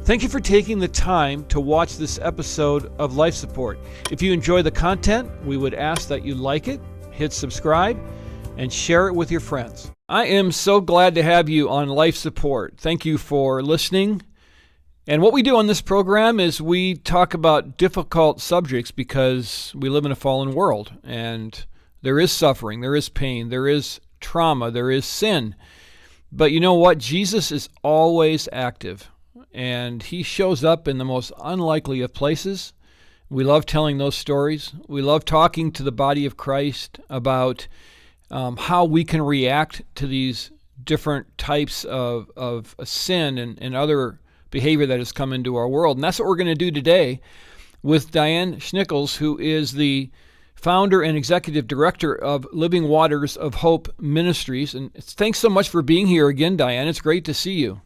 Thank you for taking the time to watch this episode of Life Support. If you enjoy the content, we would ask that you like it, hit subscribe, and share it with your friends. I am so glad to have you on Life Support. Thank you for listening. And what we do on this program is we talk about difficult subjects because we live in a fallen world, and there is suffering, there is pain, there is trauma, there is sin. But you know what? Jesus is always active, and he shows up in the most unlikely of places. We love telling those stories. We love talking to the body of Christ about how we can react to these different types of sin and other behavior that has come into our world. And that's what we're going to do today with Diane Schnickels, who is the founder and executive director of Living Waters of Hope Ministries. And thanks so much for being here again, Diane. It's great to see you.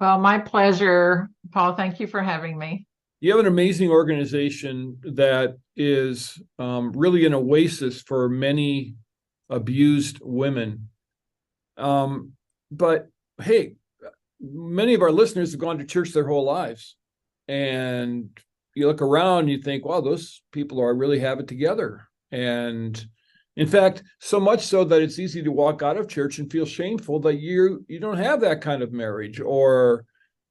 Well, my pleasure, Paul. Thank you for having me. You have an amazing organization that is really an oasis for many abused women. But hey, many of our listeners have gone to church their whole lives. And you look around and you think, wow, those people really have it together. And in fact, so much so that it's easy to walk out of church and feel shameful that you don't have that kind of marriage, or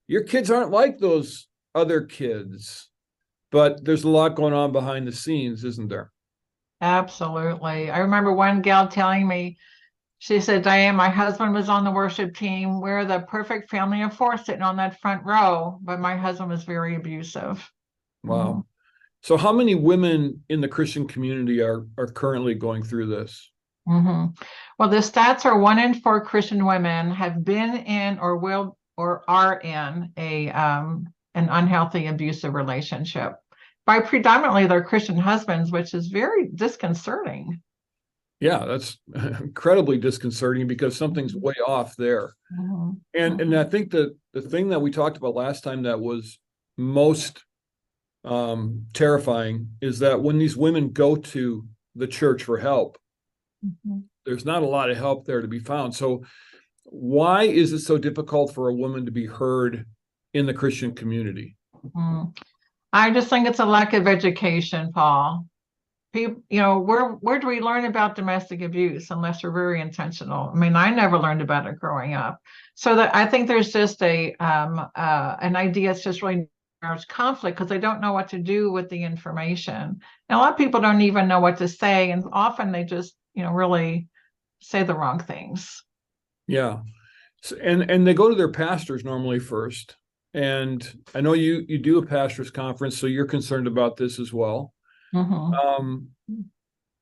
your kids aren't like those other kids. But there's a lot going on behind the scenes, isn't there? Absolutely. I remember one gal telling me, she said, Diane, my husband was on the worship team. We're the perfect family of four sitting on that front row, but my husband was very abusive. Wow. Mm-hmm. So how many women in the Christian community are currently going through this? Mm-hmm. Well, the stats are 1 in 4 Christian women have been in or will or are in an unhealthy, abusive relationship by predominantly their Christian husbands, which is very disconcerting. Yeah, that's incredibly disconcerting because something's way off there. Mm-hmm. And I think that the thing that we talked about last time that was most terrifying is that when these women go to the church for help, mm-hmm. there's not a lot of help there to be found. So why is it so difficult for a woman to be heard in the Christian community? Mm-hmm. I just think it's a lack of education, Paul. People, where do we learn about domestic abuse unless we're very intentional? I mean, I never learned about it growing up. So that I think there's just an idea. It's just really marriage conflict because they don't know what to do with the information. And a lot of people don't even know what to say, and often they just, really say the wrong things. Yeah, so, and they go to their pastors normally first. And I know you do a pastors conference, so you're concerned about this as well. Mm-hmm.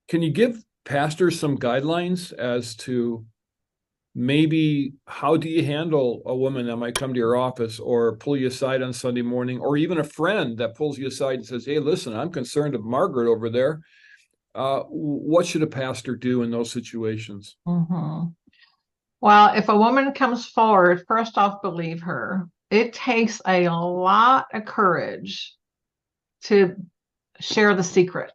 Can you give pastors some guidelines as to maybe how do you handle a woman that might come to your office or pull you aside on Sunday morning, or even a friend that pulls you aside and says, hey, listen, I'm concerned of Margaret over there. What should a pastor do in those situations? Mm-hmm. Well, if a woman comes forward, first off, believe her. It takes a lot of courage to share the secret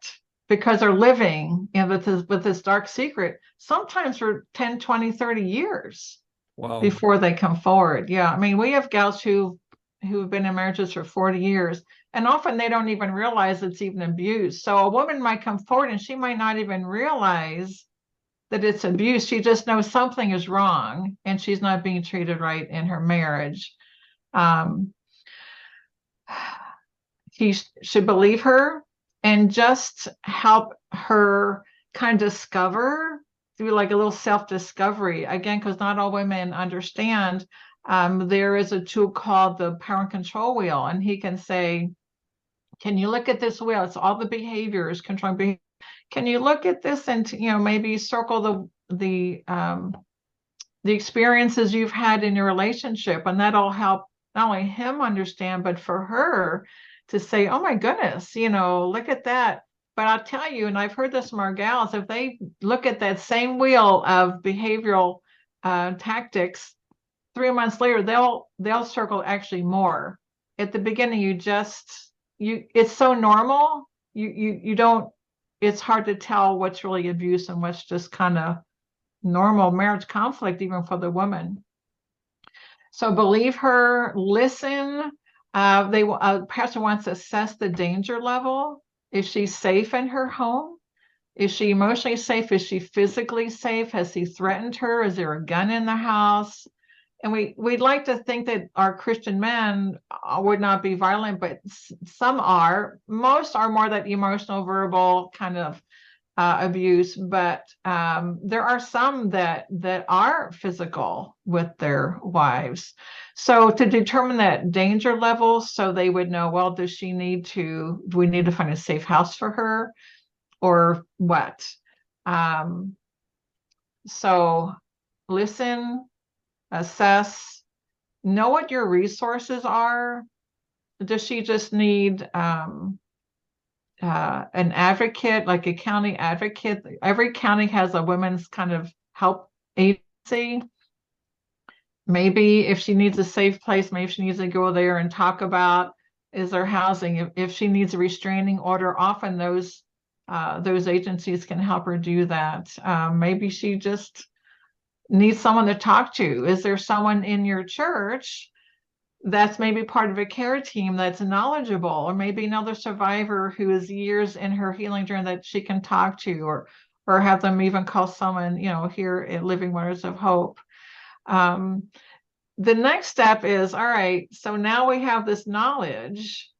because they're living with this dark secret sometimes for 10, 20, 30 years. Wow. Before they come forward. Yeah. I mean, we have gals who've been in marriages for 40 years, and often they don't even realize it's even abuse. So a woman might come forward and she might not even realize that it's abuse. She just knows something is wrong and she's not being treated right in her marriage. He should believe her and just help her kind of discover through like a little self-discovery again, because not all women understand. There is a tool called the power and control wheel, and he can say, can you look at this wheel? It's all the behaviors, controlling behavior. Can you look at this and maybe circle the experiences you've had in your relationship, and that'll help not only him understand, but for her to say, oh my goodness, look at that. But I'll tell you, and I've heard this from our gals, if they look at that same wheel of behavioral tactics, 3 months later, they'll circle actually more. At the beginning, it's so normal. You don't, it's hard to tell what's really abuse and what's just kind of normal marriage conflict, even for the woman. So believe her, listen, Pastor wants to assess the danger level. Is she safe in her home? Is she emotionally safe? Is she physically safe? Has he threatened her? Is there a gun in the house? And we'd like to think that our Christian men would not be violent, but some are. Most are more that emotional, verbal kind of abuse, but there are some that are physical with their wives. So to determine that danger level, so they would know, well, do we need to find a safe house for her, or what? Um, so listen, assess, know what your resources are. Does she just need an advocate, like a county advocate? Every county has a women's kind of help agency. Maybe if she needs a safe place, maybe she needs to go there and talk about, is there housing? If she needs a restraining order, often those agencies can help her do that. Maybe she just needs someone to talk to. Is there someone in your church that's maybe part of a care team that's knowledgeable, or maybe another survivor who is years in her healing journey that she can talk to, or have them even call someone, here at Living Waters of Hope. The next step is, all right, so now we have this knowledge.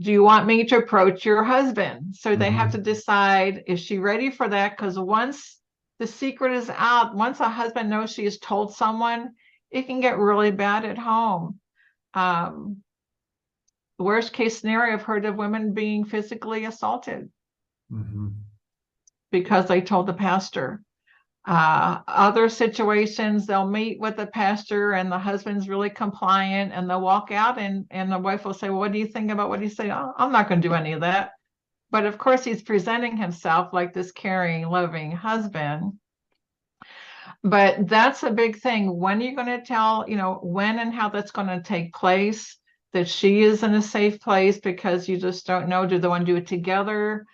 Do you want me to approach your husband? So they have to decide, is she ready for that? Because once the secret is out, once a husband knows she has told someone, it can get really bad at home. Worst case scenario, I've heard of women being physically assaulted because they told the pastor. Other situations, they'll meet with the pastor and the husband's really compliant, and they'll walk out and the wife will say, well, what do you think about what he said? Oh, I'm not going to do any of that. But of course, he's presenting himself like this caring, loving husband. But that's a big thing. When are you going to tell, when and how that's going to take place, that she is in a safe place, because you just don't know, do they want to do it together?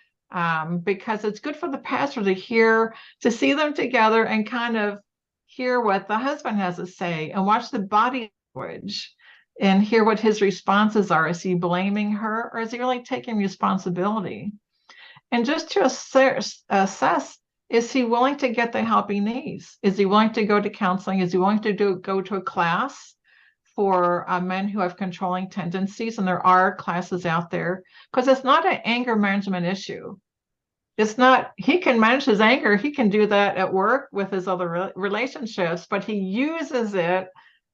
Because it's good for the pastor to see them together and kind of hear what the husband has to say, and watch the body language and hear what his responses are. Is he blaming her, or is he really taking responsibility? And just to assess, is he willing to get the help he needs? Is he willing to go to counseling? Is he willing to go to a class for men who have controlling tendencies? And there are classes out there, because it's not an anger management issue. It's not, he can manage his anger. He can do that at work with his other relationships, but he uses it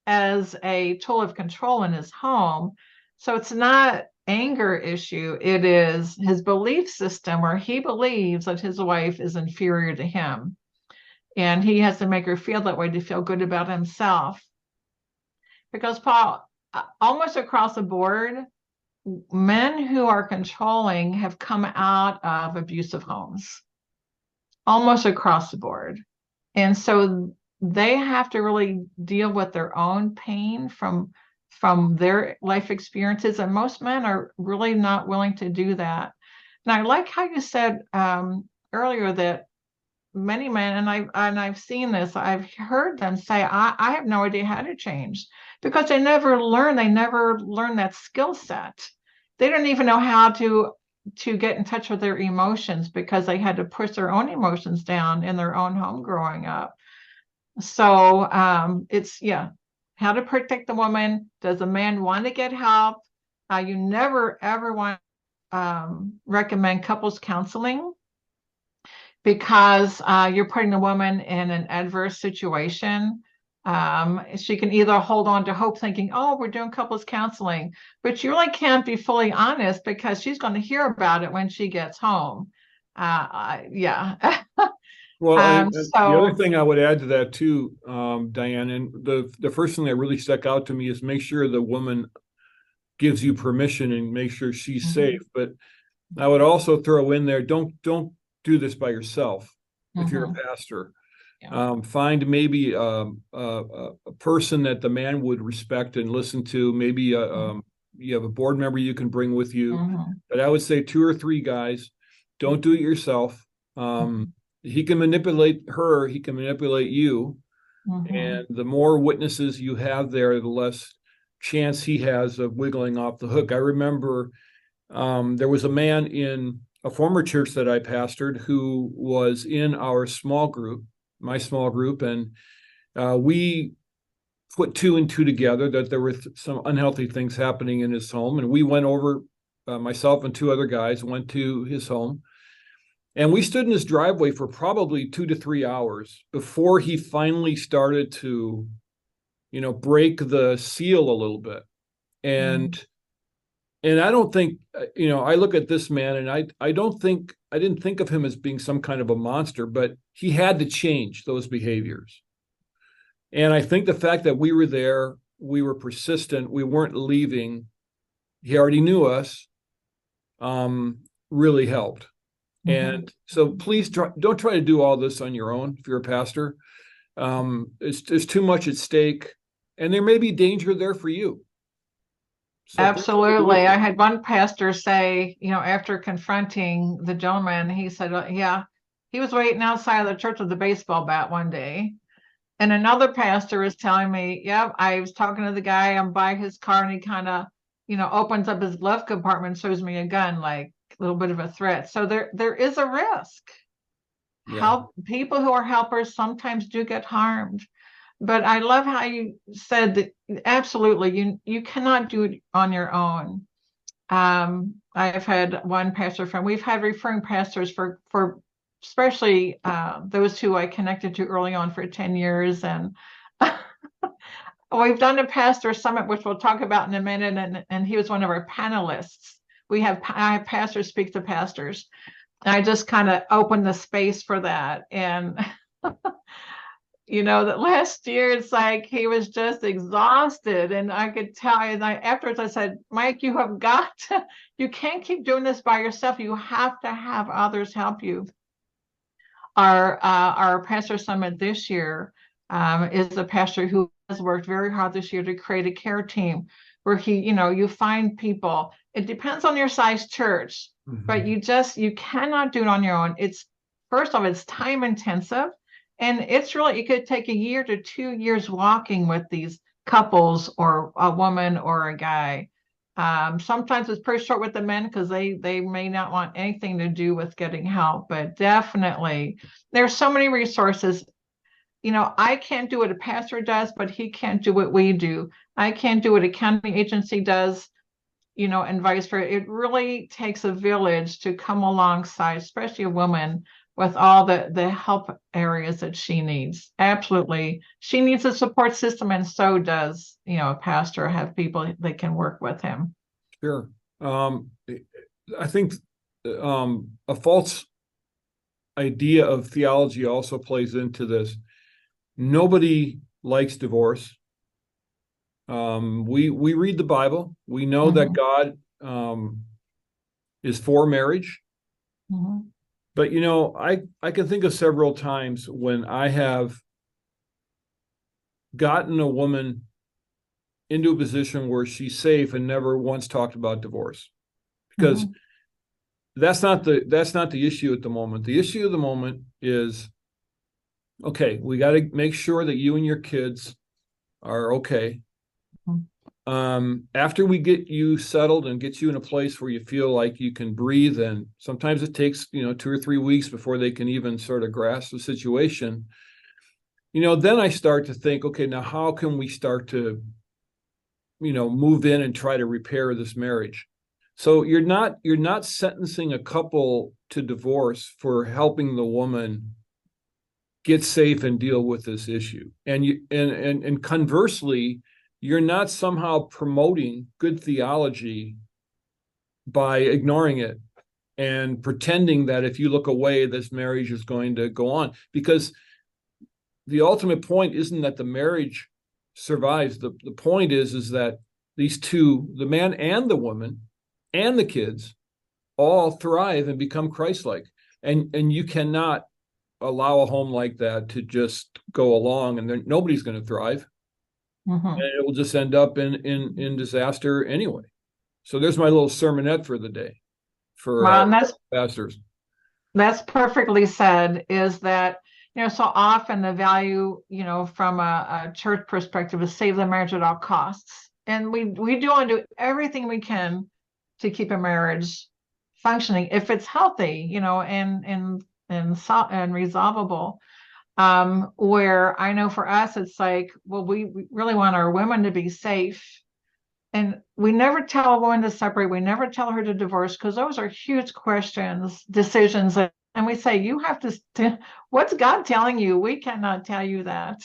as a tool of control in his home. So it's not anger issue. It is his belief system, where he believes that his wife is inferior to him, and he has to make her feel that way to feel good about himself. Because Paul, almost across the board, men who are controlling have come out of abusive homes, almost across the board. And so they have to really deal with their own pain from their life experiences. And most men are really not willing to do that. And I like how you said earlier that many men, and I've seen this, I've heard them say, I have no idea how to change, because they never learn that skill set. They don't even know how to get in touch with their emotions, because they had to push their own emotions down in their own home growing up. So it's, how to protect the woman. Does the man want to get help? You never, ever want to recommend couples counseling, because you're putting the woman in an adverse situation. She can either hold on to hope, thinking, oh, we're doing couples counseling, but you really can't be fully honest, because she's going to hear about it when she gets home. Yeah. Well, the other thing I would add to that too, Diane, and the first thing that really stuck out to me is make sure the woman gives you permission and make sure she's safe. But I would also throw in there, don't do this by yourself. If you're a pastor, find maybe a person that the man would respect and listen to. Maybe you have a board member you can bring with you. But I would say 2 or 3 guys. Don't do it yourself. He can manipulate her. He can manipulate you. And the more witnesses you have there, the less chance he has of wiggling off the hook. I remember there was a man in a former church that I pastored who was in our small group, my small group, and we put two and two together that there were some unhealthy things happening in his home. And we went over, myself and two other guys went to his home. And we stood in his driveway for probably 2 to 3 hours before he finally started to, break the seal a little bit. And I don't think, I look at this man and I didn't think of him as being some kind of a monster, but he had to change those behaviors. And I think the fact that we were there, we were persistent, we weren't leaving, he already knew us, really helped. And so please don't try to do all this on your own if you're a pastor. There's too much at stake, and there may be danger there for you. So Absolutely. I had one pastor say, after confronting the gentleman, he said, yeah, he was waiting outside of the church with a baseball bat one day. And another pastor is telling me, yeah, I was talking to the guy, I'm by his car, and he kind of, opens up his glove compartment, shows me a gun, like a little bit of a threat. So there is a risk. Yeah. People who are helpers sometimes do get harmed. But I love how you said that absolutely you cannot do it on your own. I've had one pastor friend, we've had referring pastors for especially those who I connected to early on for 10 years. And we've done a pastor summit, which we'll talk about in a minute. And he was one of our panelists. I have pastors speak to pastors. And I just kind of opened the space for that. And that last year, it's like he was just exhausted, and I could tell. And afterwards, I said, "Mike, you can't keep doing this by yourself. You have to have others help you." Our pastor summit this year is a pastor who has worked very hard this year to create a care team where you find people. It depends on your size church, but you cannot do it on your own. First off, it's time intensive. And it could take 1 year to 2 years walking with these couples or a woman or a guy. Sometimes it's pretty short with the men because they may not want anything to do with getting help, but definitely there's so many resources. I can't do what a pastor does, but he can't do what we do. I can't do what a county agency does, and vice versa. It really takes a village to come alongside, especially a woman, with all the help areas that she needs. Absolutely. She needs a support system, and so does, a pastor, have people that can work with him. Sure. I think a false idea of theology also plays into this. Nobody likes divorce. We read the Bible. We know that God is for marriage. But, I can think of several times when I have gotten a woman into a position where she's safe and never once talked about divorce, because that's not the issue at the moment. The issue of the moment is, okay, we got to make sure that you and your kids are okay. After we get you settled and get you in a place where you feel like you can breathe, and sometimes it takes 2 or 3 weeks before they can even sort of grasp the situation, then I start to think, okay, now how can we start to move in and try to repair this marriage? So you're not sentencing a couple to divorce for helping the woman get safe and deal with this issue. And conversely, you're not somehow promoting good theology by ignoring it and pretending that if you look away, this marriage is going to go on. Because the ultimate point isn't that the marriage survives. The point is that these two, the man and the woman and the kids, all thrive and become Christ-like. And you cannot allow a home like that to just go along, and nobody's going to thrive. And it will just end up in disaster anyway. So there's my little sermonette for the day for pastors. That's perfectly said. Is that so often the value from a church perspective is save the marriage at all costs. and we do want to do everything we can to keep a marriage functioning if it's healthy, and resolvable. Where I know for us, it's like, well, we really want our women to be safe. And we never tell a woman to separate. We never tell her to divorce because those are huge questions, decisions. And we say, you have what's God telling you? We cannot tell you that.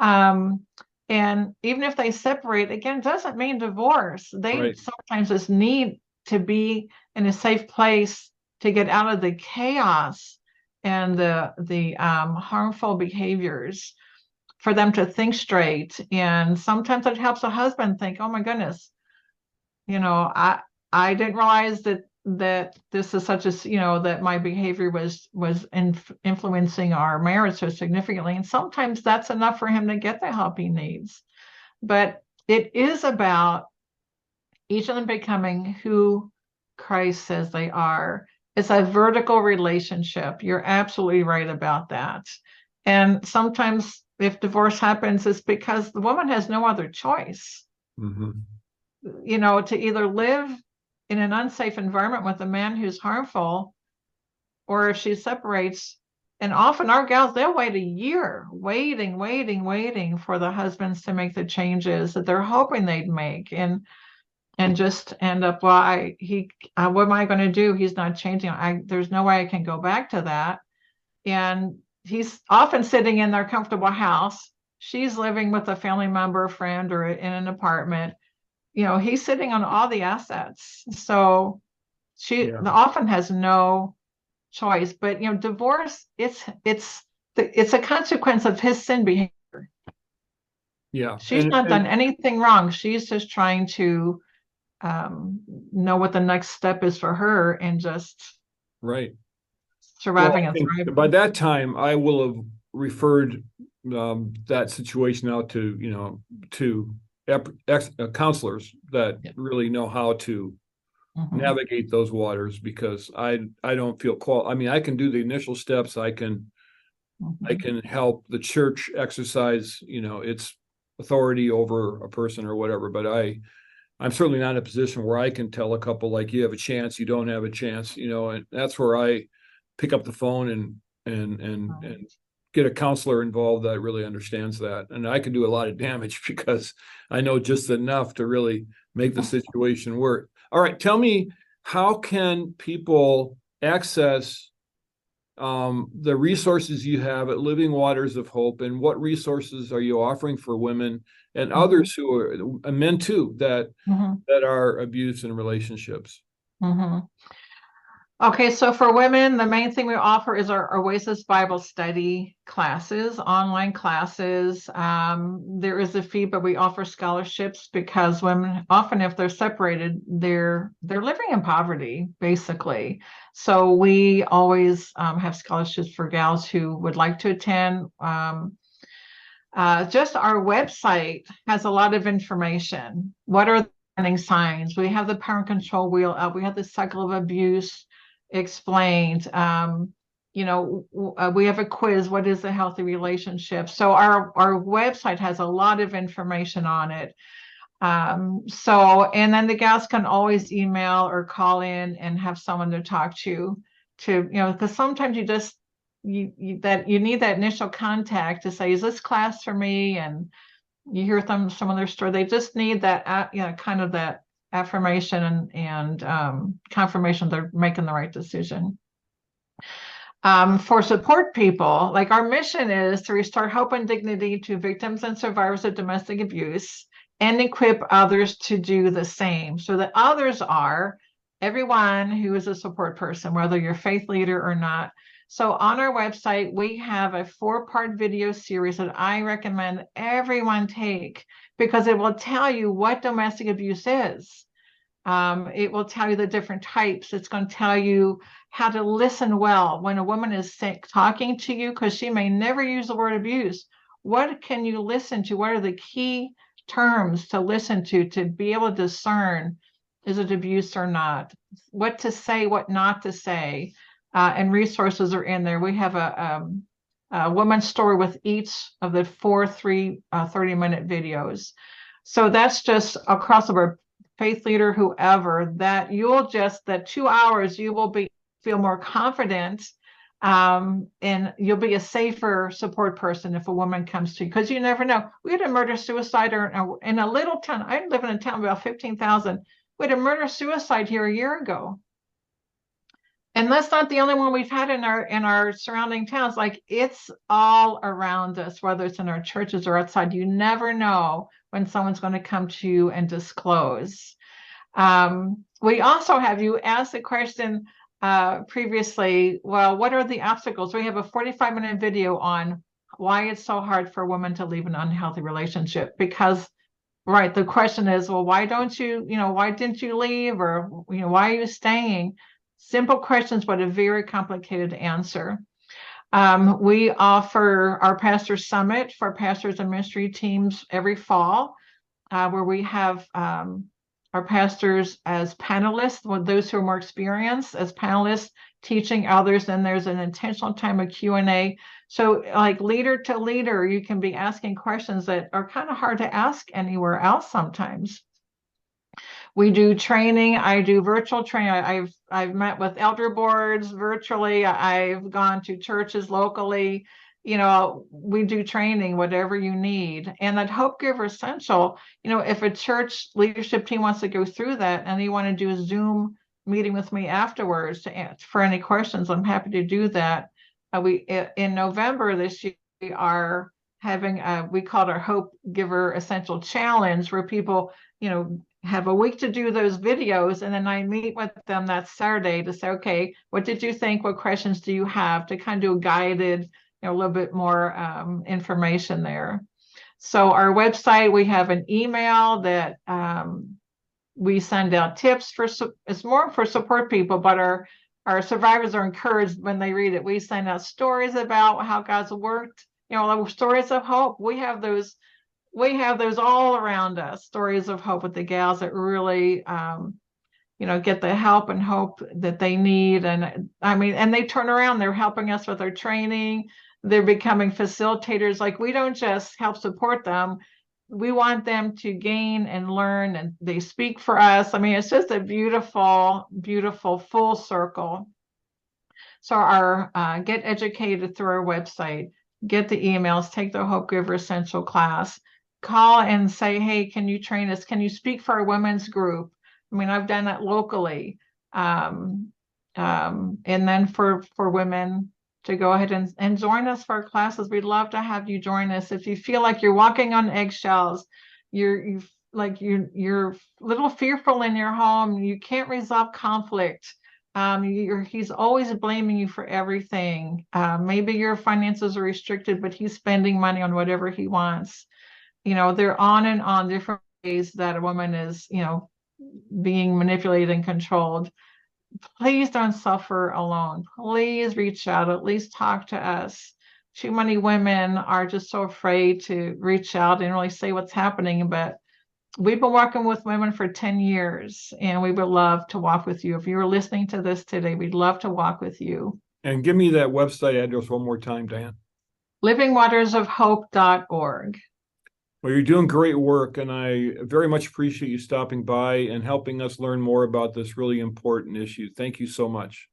Um, and even if they separate, again, doesn't mean divorce. They Right. sometimes just need to be in a safe place to get out of the chaos and the harmful behaviors, for them to think straight. And sometimes it helps a husband think, oh my goodness, I didn't realize that this is such a, that my behavior was influencing our marriage so significantly. And sometimes that's enough for him to get the help he needs. But it is about each of them becoming who Christ says they are. It's a vertical relationship. You're absolutely right about that. And sometimes if divorce happens, it's because the woman has no other choice, Mm-hmm. to either live in an unsafe environment with a man who's harmful, or if she separates. And often our gals, they'll wait a year waiting for the husbands to make the changes that they're hoping they'd make. And just end up, well, what am I going to do? He's not changing. There's no way I can go back to that. And he's often sitting in their comfortable house. She's living with a family member, a friend, or in an apartment. He's sitting on all the assets. So she Yeah. often has no choice. But divorce, it's a consequence of his sin behavior. Yeah. She's not done anything wrong. She's just trying to know what the next step is for her, and just Right. Well, surviving I and think thriving. by that time I will have referred that situation out to, to counselors that Yeah. really know how to Mhm. navigate those waters, because I don't feel I mean, I can do the initial steps. I Mhm. can help the church exercise, its authority over a person or whatever, but I'm certainly not in a position where I can tell a couple, like, you have a chance, you don't have a chance, and that's where I pick up the phone and get a counselor involved that really understands that. And I can do a lot of damage because I know just enough to really make the situation work. All right, tell me, how can people access the resources you have at Living Waters of Hope, and what resources are you offering for women and Mhm. others who are men too, Mhm. that are abused in relationships? Mhm. Okay, so for women, the main thing we offer is our Oasis Bible study classes, online classes. There is a fee, but we offer scholarships because women, often if they're separated, they're living in poverty, basically. So we always have scholarships for gals who would like to attend. Just our website has a lot of information. What are the warning signs? We have the parent control wheel up. We have the cycle of abuse explained. We have a quiz. What is a healthy relationship? So our website has a lot of information on it. And then the gals can always email or call in and have someone to talk to, because sometimes you need that initial contact to say, is this class for me? And you hear some of their story. They just need that, kind of that affirmation and confirmation they're making the right decision. For support people, like our mission is to restore hope and dignity to victims and survivors of domestic abuse and equip others to do the same. So the others are everyone who is a support person, whether you're a faith leader or not. So on our website, we have a 4-part video series that I recommend everyone take, because it will tell you what domestic abuse is. It will tell you the different types. It's going to tell you how to listen well when a woman is talking to you, because she may never use the word abuse. What can you listen to? What are the key terms to listen to be able to discern, is it abuse or not? What to say, what not to say. And resources are in there. We have a woman's story with each of the 4 30-minute videos. So that's just across the board, faith leader, whoever, that you'll just, that 2 hours, you will feel more confident, and you'll be a safer support person if a woman comes to you, because you never know. We had a murder suicide in a little town. I live in a town of about 15,000. We had a murder suicide here a year ago. And that's not the only one we've had in our surrounding towns. Like, it's all around us, whether it's in our churches or outside. You never know when someone's going to come to you and disclose. We also have, you asked the question previously, well, what are the obstacles? We have a 45-minute video on why it's so hard for a woman to leave an unhealthy relationship. Because, right, the question is, well, why didn't you leave? Or, why are you staying? Simple questions, but a very complicated answer. We offer our Pastor Summit for pastors and ministry teams every fall, where we have our pastors as panelists, with those who are more experienced as panelists teaching others. And there's an intentional time of Q&A. So like leader to leader, you can be asking questions that are kind of hard to ask anywhere else sometimes. We do training. I do virtual training. I've met with elder boards virtually. I've gone to churches locally. We do training, whatever you need. And at Hope Giver Essential, if a church leadership team wants to go through that and they want to do a Zoom meeting with me afterwards for any questions, I'm happy to do that. In November this year, we are having we call it our Hope Giver Essential Challenge, where people, have a week to do those videos. And then I meet with them that Saturday to say, okay, what did you think? What questions do you have? To kind of do a guided, a little bit more information there. So our website, we have an email that we send out tips for, it's more for support people, but our survivors are encouraged when they read it. We send out stories about how God's worked, stories of hope. We have those all around us, stories of hope with the gals that really, get the help and hope that they need. And and they turn around, they're helping us with our training. They're becoming facilitators. Like, we don't just help support them. We want them to gain and learn, and they speak for us. It's just a beautiful, beautiful full circle. So our get educated through our website, get the emails, take the Hope Giver Essential class, call and say, hey, can you train us? Can you speak for our women's group? I've done that locally. And then for women to go ahead and join us for our classes. We'd love to have you join us. If you feel like you're walking on eggshells, you're a little fearful in your home, you can't resolve conflict. He's always blaming you for everything. Maybe your finances are restricted, but he's spending money on whatever he wants. They're on and on different ways that a woman is, being manipulated and controlled. Please don't suffer alone. Please reach out, at least talk to us. Too many women are just so afraid to reach out and really say what's happening. But we've been working with women for 10 years, and we would love to walk with you. If you're listening to this today, we'd love to walk with you. And give me that website address one more time, Diane. livingwatersofhope.org. Well, you're doing great work, and I very much appreciate you stopping by and helping us learn more about this really important issue. Thank you so much.